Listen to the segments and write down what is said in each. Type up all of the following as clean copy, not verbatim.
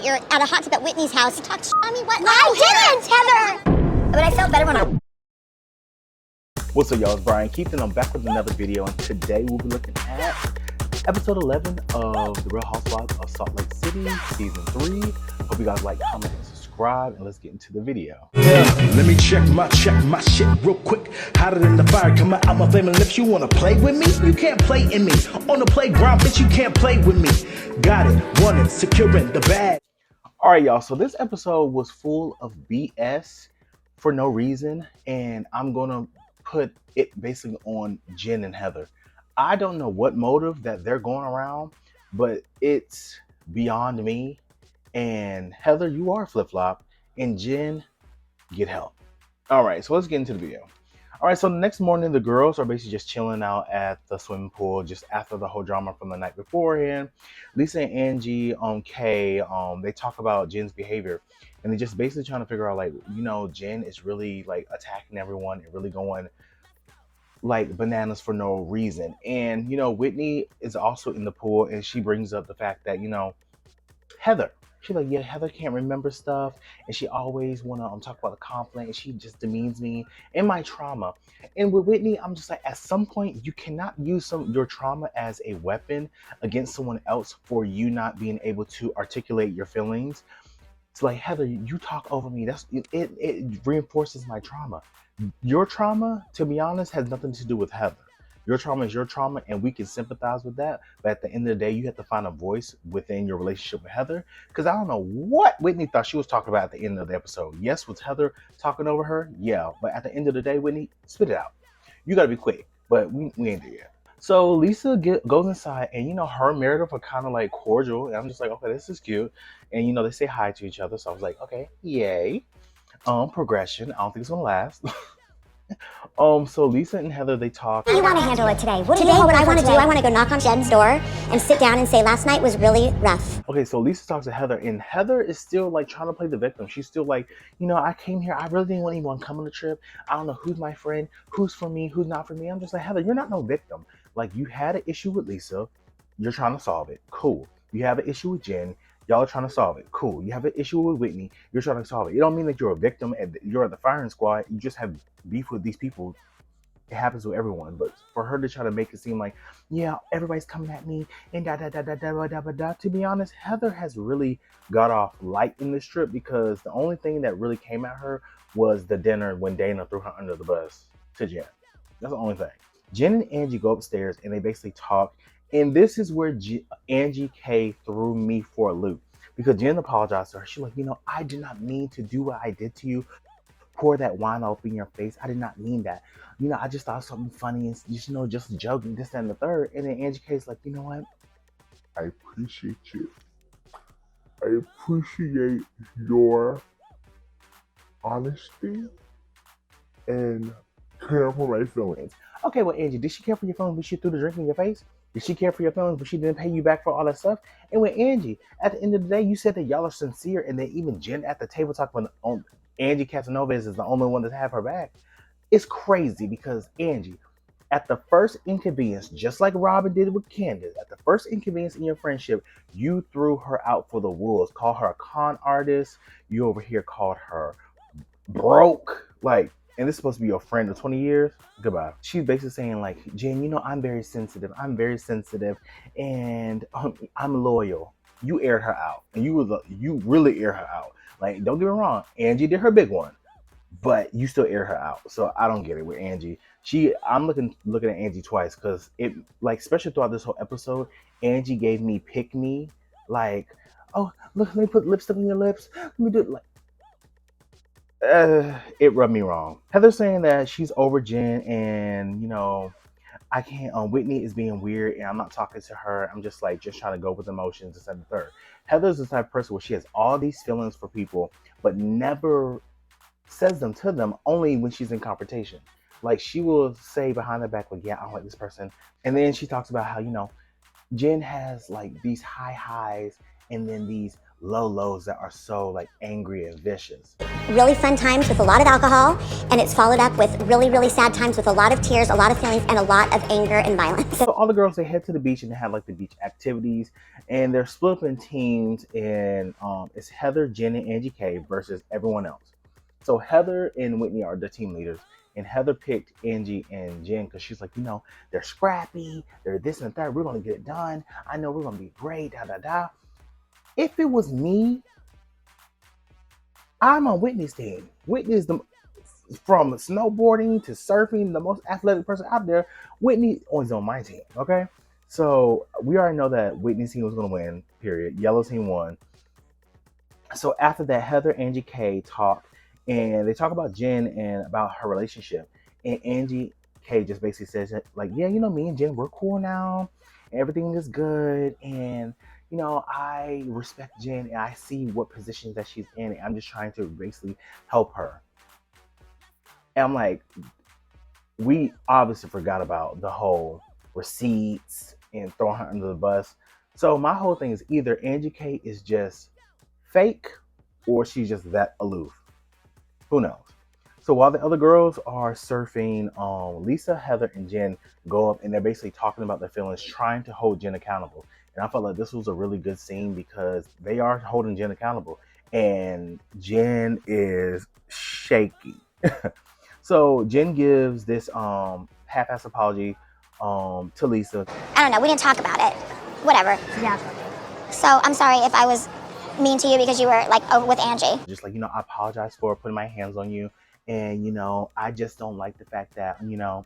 you're at a hot tub at Whitney's house. You talked shit on me. What? No, I didn't, Heather. But I felt better when I... What's up, y'all? It's Brian Keith, and I'm back with another video. And today we'll be looking at episode 11 of The Real Housewives of Salt Lake City, season 3. Hope you guys like, comment, and subscribe, and let's get into the video. Yeah, let me check my shit real quick. Hotter than the fire coming out my flaming lips. You wanna play with me? You can't play in me. On the playground, bitch, you can't play with me. Got it, won it, securing the bag. All right, y'all. So this episode was full of BS for no reason, and I'm gonna put it basically on Jen and Heather. I don't know what motive that they're going around, but it's beyond me. And Heather, you are flip-flop, and Jen, get help. All right, so let's get into the video. All right, so the next morning, the girls are basically just chilling out at the swimming pool just after the whole drama from the night beforehand. Lisa and Angie, Kay, they talk about Jen's behavior, and they're just basically trying to figure out, like, you know, Jen is really like attacking everyone and really going like bananas for no reason. And, you know, Whitney is also in the pool, and she brings up the fact that, you know, Heather, she's like, yeah, Heather can't remember stuff, and she always want to talk about the conflict, and she just demeans me and my trauma. And with Whitney, I'm just like, at some point, you cannot use your trauma as a weapon against someone else for you not being able to articulate your feelings. It's like, Heather, you talk over me. It reinforces my trauma. Your trauma, to be honest, has nothing to do with Heather. Your trauma is your trauma, and we can sympathize with that. But at the end of the day, you have to find a voice within your relationship with Heather. Because I don't know what Whitney thought she was talking about at the end of the episode. Yes, was Heather talking over her? Yeah. But at the end of the day, Whitney, spit it out. You got to be quick. But we ain't there yet. So Lisa goes inside, and, you know, her and Meredith are kind of like cordial. And I'm just like, okay, this is cute. And, you know, they say hi to each other. So I was like, okay, yay. Progression. I don't think it's going to last. So Lisa and Heather, they talk. How do you want to handle it today? What I want to do, I want to go knock on Jen's door and sit down and say, last night was really rough. Okay, so Lisa talks to Heather, and Heather is still like trying to play the victim. She's still like, you know, I came here, I really didn't want anyone to come on the trip. I don't know who's my friend, who's for me, who's not for me. I'm just like, Heather, you're not no victim. Like, you had an issue with Lisa, you're trying to solve it. Cool. You have an issue with Jen, y'all are trying to solve it. Cool. You have an issue with Whitney, you're trying to solve it. It don't mean that you're a victim and you're at the firing squad. You just have beef with these people. It happens with everyone, but for her to try to make it seem like, yeah, everybody's coming at me and da. To be honest, Heather has really got off light in this trip, because the only thing that really came at her was the dinner when Dana threw her under the bus to Jen. That's the only thing. Jen and Angie go upstairs and they basically talk, and this is where Angie K threw me for a loop, because Jen apologized to her. She's like, you know, I did not mean to do what I did to you. Pour that wine up in your face. I did not mean that. You know, I just thought something funny and just, you know, just joking, this, that, and the third. And then Angie K's like, you know what? I appreciate you. I appreciate your honesty and care for my feelings. Okay, well, Angie, did she care for your feelings when she threw the drink in your face? Did she care for your feelings but she didn't pay you back for all that stuff? And with Angie, at the end of the day, you said that y'all are sincere, and then even Jen at the table talking about Angie Casanova is the only one that have her back. It's crazy, because Angie, at the first inconvenience, just like Robin did with Candace, at the first inconvenience in your friendship, you threw her out for the wolves. Called her a con artist. You over here called her broke. Like, and this is supposed to be your friend of 20 years? Goodbye. She's basically saying, like, Jen, you know, I'm very sensitive, and I'm loyal. You aired her out, and you really aired her out. Like, don't get me wrong, Angie did her big one, but you still air her out. So I don't get it with Angie. I'm looking at Angie twice, because it, like, especially throughout this whole episode, Angie gave me pick me, like, oh, look, let me put lipstick on your lips. Let me do it. Like, it rubbed me wrong. Heather's saying that she's over Jen, and, you know, I can't, Whitney is being weird, and I'm not talking to her. I'm just like, just trying to go with emotions, this and the third. Heather's the type of person where she has all these feelings for people, but never says them to them, only when she's in confrontation. Like, she will say behind her back, like, yeah, I don't like this person. And then she talks about how, you know, Jen has like these high highs and then these low lows that are so like angry and vicious. Really fun times with a lot of alcohol, and it's followed up with really, really sad times with a lot of tears, a lot of feelings, and a lot of anger and violence. So all the girls, they head to the beach and they have like the beach activities, and they're split up in teams, and it's Heather, Jen, and Angie K versus everyone else. So Heather and Whitney are the team leaders, and Heather picked Angie and Jen because she's like, they're scrappy, they're this and that, we're gonna get it done, I know we're gonna be great, da da da. If it was me, I'm on Whitney's team. Whitney is from snowboarding to surfing, the most athletic person out there. Whitney is on my team, okay? So we already know that Whitney's team was going to win, period. Yellow team won. So after that, Heather, Angie K talk, and they talk about Jen and about her relationship. And Angie K just basically says, like, yeah, me and Jen, we're cool now. Everything is good. And, I respect Jen and I see what positions that she's in. And I'm just trying to basically help her. And I'm like, we obviously forgot about the whole receipts and throwing her under the bus. So my whole thing is either Angie K is just fake or she's just that aloof. Who knows? So while the other girls are surfing, Lisa, Heather, and Jen go up and they're basically talking about their feelings, trying to hold Jen accountable. And I felt like this was a really good scene because they are holding Jen accountable. And Jen is shaky. So Jen gives this half-ass apology to Lisa. I don't know, we didn't talk about it. Whatever. Yeah. So I'm sorry if I was mean to you because you were like with Angie. Just like, I apologize for putting my hands on you. And, I just don't like the fact that,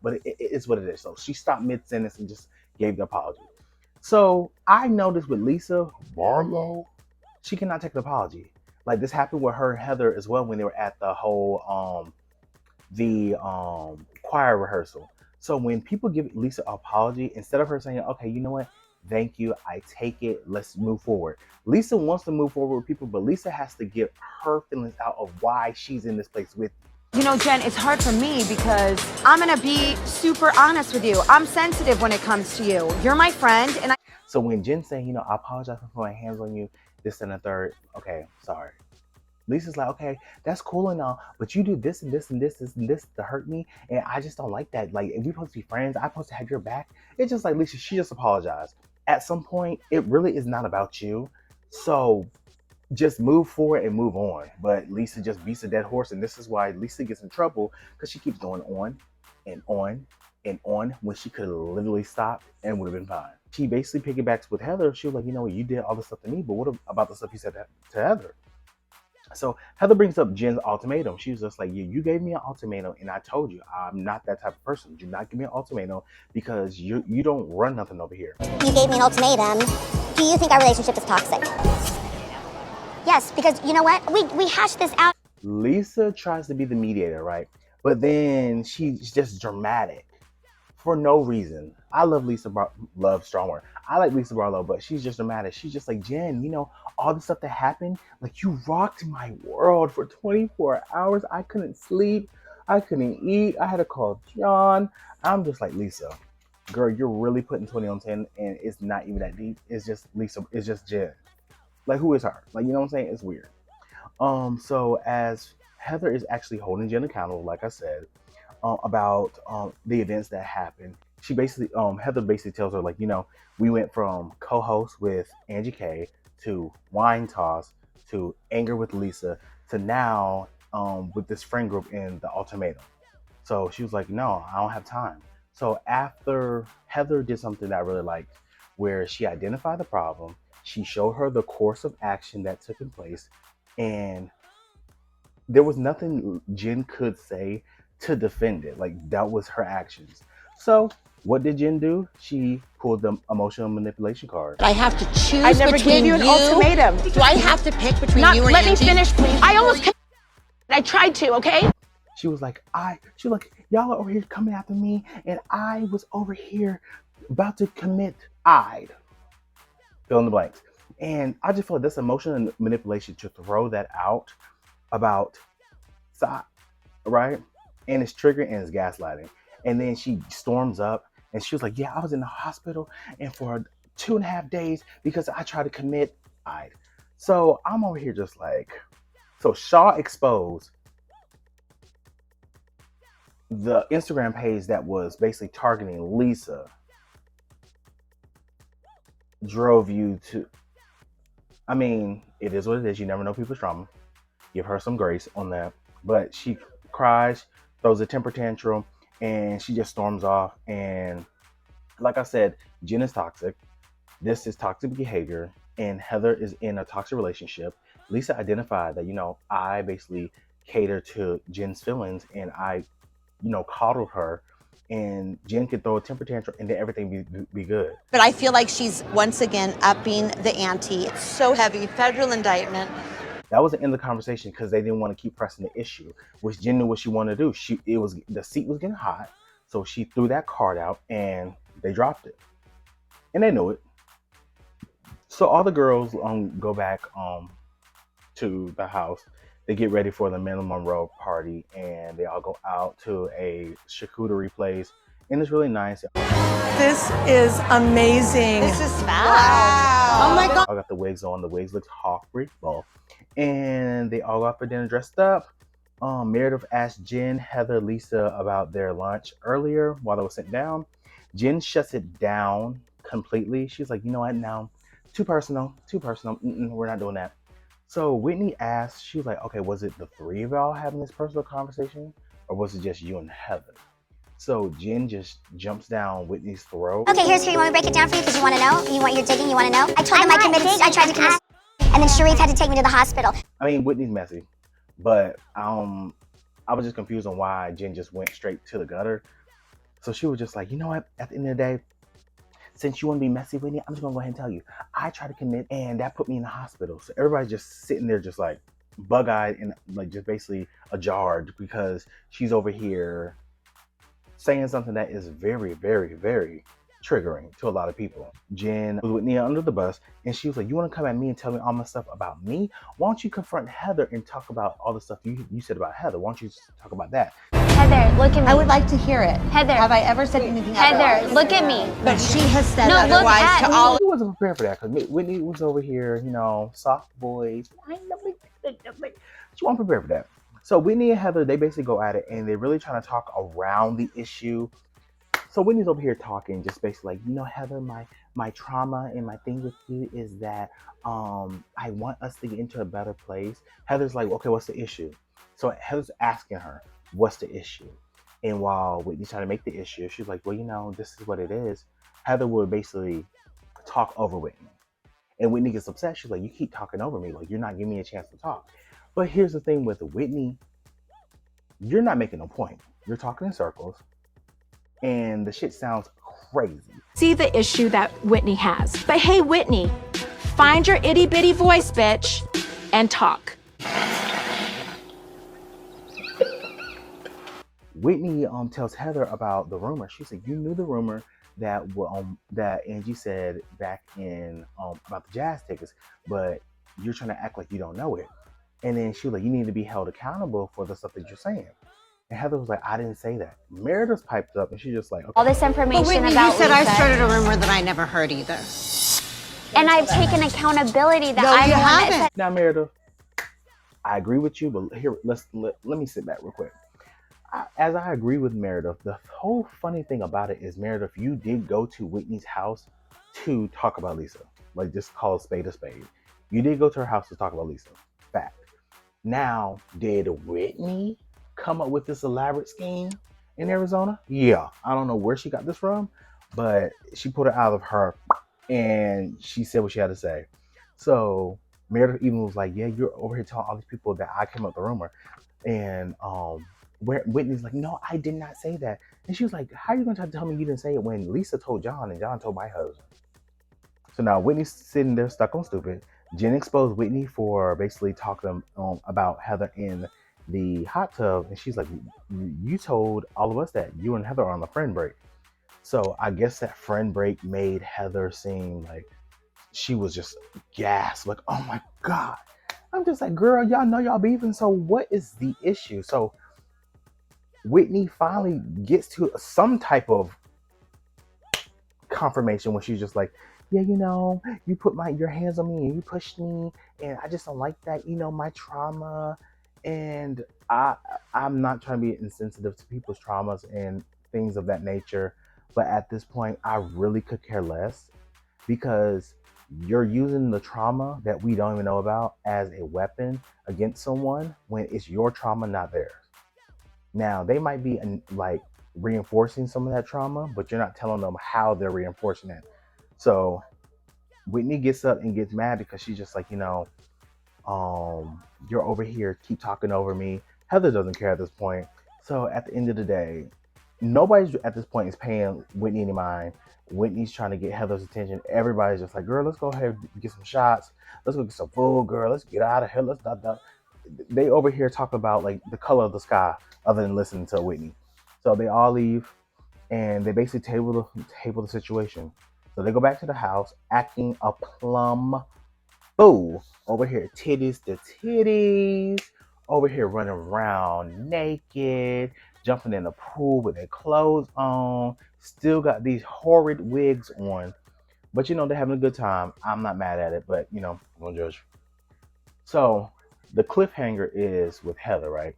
but it's what it is. So she stopped mid-sentence and just gave the apology. So I noticed with Lisa Barlow, she cannot take the apology. Like this happened with her and Heather as well when they were at the whole choir rehearsal. So when people give Lisa an apology, instead of her saying, okay, you know what? Thank you. I take it. Let's move forward. Lisa wants to move forward with people, but Lisa has to get her feelings out of why she's in this place with you. Jen, it's hard for me because I'm going to be super honest with you. I'm sensitive when it comes to you. You're my friend. And So when Jen's saying, I apologize for putting my hands on you, this and the third, okay, sorry. Lisa's like, okay, that's cool and all, but you do this and this and this and this to hurt me, and I just don't like that. Like, if we're supposed to be friends, I'm supposed to have your back. It's just like, Lisa, she just apologized. At some point, it really is not about you. So just move forward and move on. But Lisa just beats a dead horse, and this is why Lisa gets in trouble, because she keeps going on and on and on when she could have literally stopped and would have been fine. She basically piggybacks with Heather. She was like, you did all this stuff to me, but what about the stuff you said to Heather? So Heather brings up Jen's ultimatum. She was just like, you gave me an ultimatum, and I told you I'm not that type of person. Do not give me an ultimatum because you don't run nothing over here. You gave me an ultimatum. Do you think our relationship is toxic? Yes, because you know what? We hashed this out. Lisa tries to be the mediator, right? But then she's just dramatic for no reason. I love love strong word. I like Lisa Barlow, but she's just dramatic. She's just like, Jen, all the stuff that happened, like you rocked my world for 24 hours. I couldn't sleep. I couldn't eat. I had to call John. I'm just like, Lisa, girl, you're really putting 20 on 10 and it's not even that deep. It's just Lisa. It's just Jen. Like, who is her? Like, you know what I'm saying? It's weird. So as Heather is actually holding Jen accountable, like I said, about the events that happened. She basically, Heather basically tells her, like, we went from co-host with Angie K to wine toss to anger with Lisa to now with this friend group in the ultimatum. So she was like, no, I don't have time. So after Heather did something that I really liked, where she identified the problem, she showed her the course of action that took in place, and there was nothing Jen could say to defend it. Like, that was her actions. So what did Jen do? She pulled the emotional manipulation card. I have to choose. I never gave you an ultimatum. Do I have to pick between you and Let Angie? me finish, please. I almost. I tried to. Okay. She was like, y'all are over here coming after me, and I was over here about to commit fill in the blanks. And I just feel like this emotional manipulation to throw that out about side, right? And it's triggering and it's gaslighting. And then she storms up and she was like, yeah, I was in the hospital and for 2.5 days because I tried to commit. So I'm over here just like, so Shaw exposed the Instagram page that was basically targeting Lisa, drove you to, I mean, it is what it is. You never know people's trauma. Give her some grace on that. But she cries, throws a temper tantrum, and she just storms off. And like I said, Jen is toxic. This is toxic behavior. And Heather is in a toxic relationship. Lisa identified that, I basically cater to Jen's feelings and I, coddled her. And Jen could throw a temper tantrum and then everything be good. But I feel like she's once again upping the ante. It's so heavy. Federal indictment. That was the end of the conversation because they didn't want to keep pressing the issue, which Jen knew what she wanted to do. The seat was getting hot, so she threw that card out and they dropped it, and they knew it. So all the girls go back to the house. They get ready for the Monroe party, and they all go out to a charcuterie place, and it's really nice. This is amazing. This is wow. Oh my God. I got the wigs on. The wigs look horrible. And they all got for dinner dressed up. Meredith asked Jen, Heather, Lisa about their lunch earlier while they were sitting down. Jen shuts it down completely. She's like, you know what, now, too personal. We're not doing that. So Whitney asked, she was like, okay, was it the three of y'all having this personal conversation? Or was it just you and Heather? So Jen just jumps down Whitney's throat. Okay, here's here. You want me to break it down for you because you want to know? You're digging, you want to know? I told them I tried to commit, and then Sharif had to take me to the hospital. I mean, Whitney's messy, but I was just confused on why Jen just went straight to the gutter. So she was just like, you know what? At the end of the day, since you want to be messy, Whitney, I'm just gonna go ahead and tell you, I tried to commit, and that put me in the hospital. So everybody's just sitting there, just like bug-eyed and like just basically ajarred because she's over here saying something that is very, very, very triggering to a lot of people. Jen was Whitney under the bus, and she was like, you want to come at me and tell me all my stuff about me? Why don't you confront Heather and talk about all the stuff you said about Heather? Why don't you talk about that? Heather, look at me. I would like to hear it. Heather. Have I ever said anything Heather, look at me. But she has said No, look otherwise at to me. all. She wasn't prepared for that because Whitney was over here, soft voice. She wasn't prepared for that. So Whitney and Heather, they basically go at it, and they're really trying to talk around the issue. So Whitney's over here talking, just basically like, Heather, my trauma and my thing with you is that I want us to get into a better place. Heather's like, okay, what's the issue? So Heather's asking her, what's the issue? And while Whitney's trying to make the issue, she's like, well, this is what it is. Heather would basically talk over Whitney. And Whitney gets upset. She's like, you keep talking over me. Like, you're not giving me a chance to talk. But here's the thing with Whitney. You're not making a point. You're talking in circles. And the shit sounds crazy. See the issue that Whitney has. But hey, Whitney, find your itty bitty voice, bitch, and talk. Whitney tells Heather about the rumor. She said, you knew the rumor that that Angie said back in about the jazz tickets, but you're trying to act like you don't know it. And then she was like, you need to be held accountable for the stuff that you're saying. And Heather was like, I didn't say that. Meredith piped up and she's just like, okay. All this information But Whitney, about you said Lisa, I started a rumor that I never heard either. and I've taken accountability that No, I'm you the one that haven't. said. Now, Meredith, I agree with you, but here, let me sit back real quick. As I agree with Meredith, the whole funny thing about it is, Meredith, you did go to Whitney's house to talk about Lisa. Like, just call a spade a spade. You did go to her house to talk about Lisa. Fact. Now, did Whitney come up with this elaborate scheme in Arizona? Yeah. I don't know where she got this from, but she put it out of her and she said what she had to say. So Meredith even was like, yeah, you're over here telling all these people that I came up with the rumor. And where Whitney's like, no, I did not say that. And she was like, how are you going to tell me you didn't say it when Lisa told John and John told my husband? So now Whitney's sitting there stuck on stupid. Jen exposed Whitney for basically talking about Heather in the hot tub. And she's like, you told all of us that you and Heather are on a friend break. So I guess that friend break made Heather seem like she was just gasped. Like, oh my God. I'm just like, girl, y'all know y'all beefing. So what is the issue? So Whitney finally gets to some type of confirmation when she's just like, yeah, you put your hands on me and you pushed me, and I just don't like that. My trauma, and I'm not trying to be insensitive to people's traumas and things of that nature, but at this point, I really could care less because you're using the trauma that we don't even know about as a weapon against someone when it's your trauma, not theirs. Now, they might be like reinforcing some of that trauma, but you're not telling them how they're reinforcing it. So Whitney gets up and gets mad because she's just like, you're over here, keep talking over me. Heather doesn't care at this point. So at the end of the day, nobody's at this point is paying Whitney any mind. Whitney's trying to get Heather's attention. Everybody's just like, girl, let's go ahead and get some shots. Let's go get some food, girl. Let's get out of here. Let's not. They over here talk about like the color of the sky other than listening to Whitney. So they all leave and they basically table the situation. So they go back to the house acting a plum fool. Over here, titties to titties. Over here running around naked, jumping in the pool with their clothes on. Still got these horrid wigs on. But they're having a good time. I'm not mad at it, but I'm gonna judge. So the cliffhanger is with Heather, right?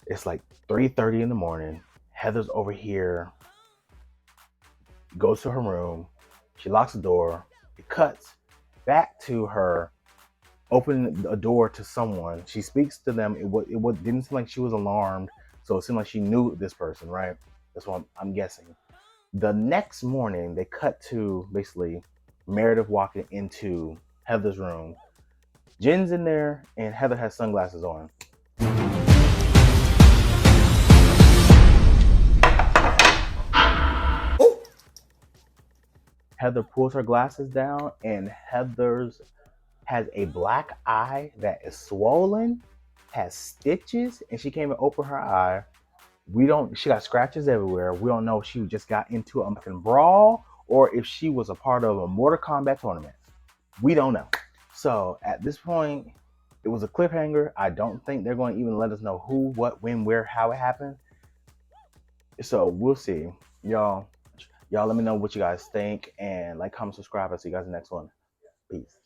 It's like 3:30 in the morning. Heather's over here, goes to her room. She locks the door. It cuts back to her opening a door to someone. She speaks to them. It didn't seem like she was alarmed. So it seemed like she knew this person, right? That's what I'm guessing. The next morning, they cut to basically Meredith walking into Heather's room. Jins in there, and Heather has sunglasses on. Heather pulls her glasses down, and Heather's has a black eye that is swollen, has stitches, and she can't even open her eye. She got scratches everywhere. We don't know if she just got into a fucking brawl or if she was a part of a Mortal Kombat tournament. We don't know. So at this point, it was a cliffhanger. I don't think they're going to even let us know who, what, when, where, how it happened. So we'll see. Y'all let me know what you guys think, and like, comment, subscribe. I'll see you guys in the next one. Peace.